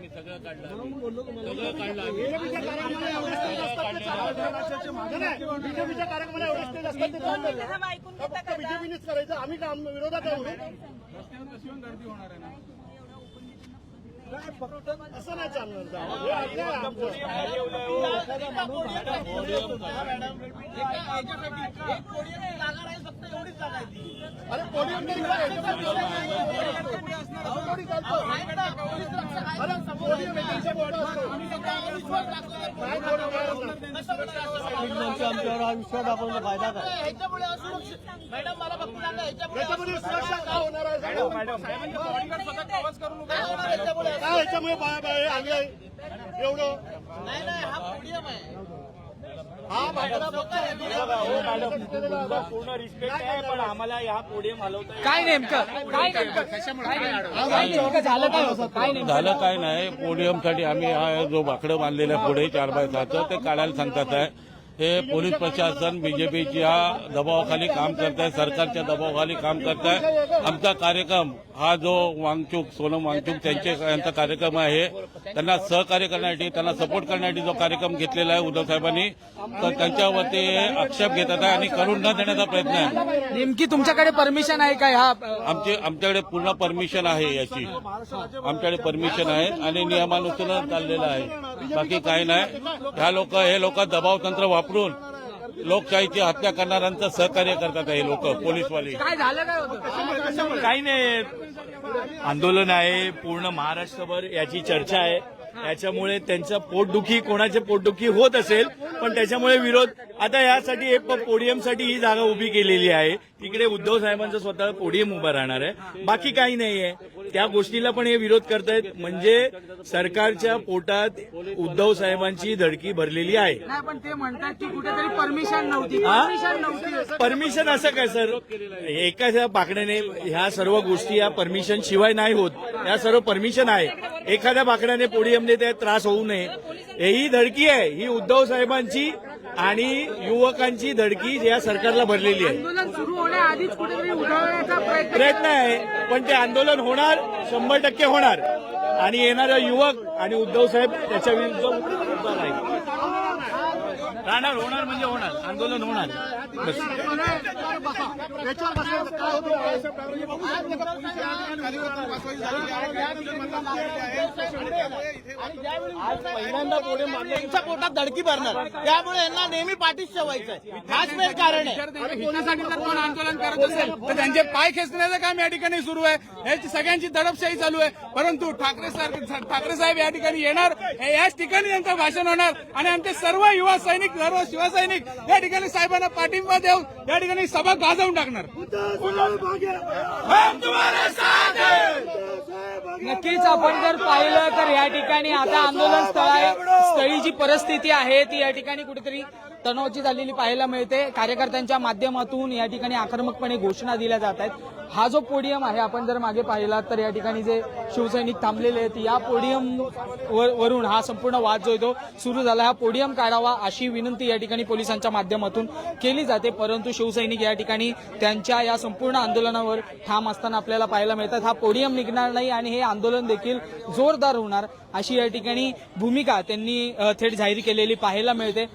आम्ही सगळं काढलं सगळं काढलं बीजेपीच्या कार्यक्रमाला एवढे स्टेज असतात ते काम फक्त बीजेपीनेच करायचं. आम्ही काम विरोधात आहे गर्दी होणार आहे ना फक्त असं नाही चालणार. अरे पोडियम नाही आमच्यावर हा विश्वास दाखवण्याचा फायदा काय? मॅडम मला फक्त सांगा याच्यामध्ये सुरक्षा का होणार आहे? काय याच्यामुळे बाया आले एवढं हा पोडियम आहे. पूर्ण रिस्पेक्ट आहे पण आम्हाला या पोडियम हलवता काय नेमकं झालं झालं काय नाही. पोडियमसाठी आम्ही हा जो बाकडं बांधलेला पुढे 4x6 ते काढायला सांगतात आहे. हे पोलीस प्रशासन बीजेपीच्या दबावाखाली काम करत आहे, सरकारच्या दबावाखाली काम करत आहे. आमचा कार्यक्रम हा जो वांगचूक सोनम वांगचूक यांचा कार्यक्रम आहे, त्यांना सहकार्य करण्यासाठी त्यांना सपोर्ट करण्यासाठी जो कार्यक्रम घेतलेला आहे उद्धव साहेबांनी, तर त्यांच्यावरती आक्षेप घेतात आहे आणि करून न देण्याचा प्रयत्न आहे. नेमकी तुमच्याकडे परमिशन आहे का? ह्या आमच्याकडे पूर्ण परमिशन आहे याची, आमच्याकडे परमिशन आहे आणि नियमानुसार चाललेलं आहे. बाकी काही नाही. हे लोक दबावतंत्र वापरून लोकशाहीची हत्या करणाऱ्यांचं सहकार्य करतात. हे लोक पोलीसवाले. काय झालं काय होतं? काही नाही. आंदोलन आहे पूर्ण महाराष्ट्रभर, याची चर्चा आहे. याच्यामुळे त्यांचं पोटदुखी, कोणाचे पोटदुखी होत असेल पण त्याच्यामुळे विरोध. आता यासाठी एक पोडियमसाठी ही जागा उभी केलेली आहे. तिकडे उद्धव साहेबांचं स्वतः पोडियम उभा राहणार आहे. बाकी काही नाहीये. त्या गोष्टीला पण हे विरोध करतायत. म्हणजे सरकारच्या पोटात उद्धव साहेबांची धडकी भरलेली आहे. नाही पण ते म्हणतात की कुठेतरी परमिशन नव्हती. परमिशन असं काय सर? एका बाकड्याने ह्या सर्व गोष्टी या परमिशन शिवाय नाही होत. या सर्व परमिशन आहे. एखाद्या बाकड्याने पोडियमने ते त्रास होऊ नये, ही धडकी आहे. ही उद्धव साहेबांची आणि युवकांची धडकी या सरकारला भरलेली आहे. आंदोलन सुरू होण्याआधीच कुठेतरी उडवण्याचा प्रयत्न आहे पण ते आंदोलन होणार, 100% होणार. आणि येणारा युवक आणि उद्धव साहेब त्याच्या विरुद्ध उभा राहणार. होणार म्हणजे होणार, आंदोलन होणार. बस. पहिल्यांदा पुढे त्यांच्या पोटात धडकी भरणार, त्यामुळे यांना नेहमी पाठीशी ठेवायचं आहे. हाच मेन कारण आहे. कोणासाठी जर कोण आंदोलन करत असेल तर त्यांचे पाय खेचण्याचं काम या ठिकाणी सुरू आहे. याची सगळ्यांची दडपशाही चालू आहे. परंतु ठाकरे साहेब या ठिकाणी येणार, याच ठिकाणी त्यांचं भाषण होणार आणि आमचे सर्व युवा सैनिक, सर्व शिवसैनिक या ठिकाणी साहेबांना पाठिंबा देऊन या ठिकाणी सभा गाजवून टाकणार. नक्कीच आपण जर पाहिलं तर या ठिकाणी आता आंदोलन स्थळी जी परिस्थिती आहे ती या ठिकाणी कुठेतरी तणावाची झालेली पाहायला मिळते. कार्यकर्त्यांच्या माध्यमातून या ठिकाणी आक्रमकपणे घोषणा दिल्या जात आहेत. हा जो पोडियम आहे, आपण जर मागे पाहिला तर या ठिकाणी जे शिवसैनिक थांबलेले आहेत, या पोडियम वरून हा संपूर्ण वाद जो आहे तो सुरू झाला. हा पोडियम काढावा अशी विनंती या ठिकाणी पोलिसांच्या माध्यमातून केली जाते. परंतु शिवसैनिक या ठिकाणी त्यांच्या या संपूर्ण आंदोलनावर ठाम असताना आपल्याला पाहायला मिळतात. हा पोडियम निघणार नाही आणि हे आंदोलन देखील जोरदार होणार अशी या ठिकाणी भूमिका त्यांनी थेट जाहीर केलेली पाहायला मिळते.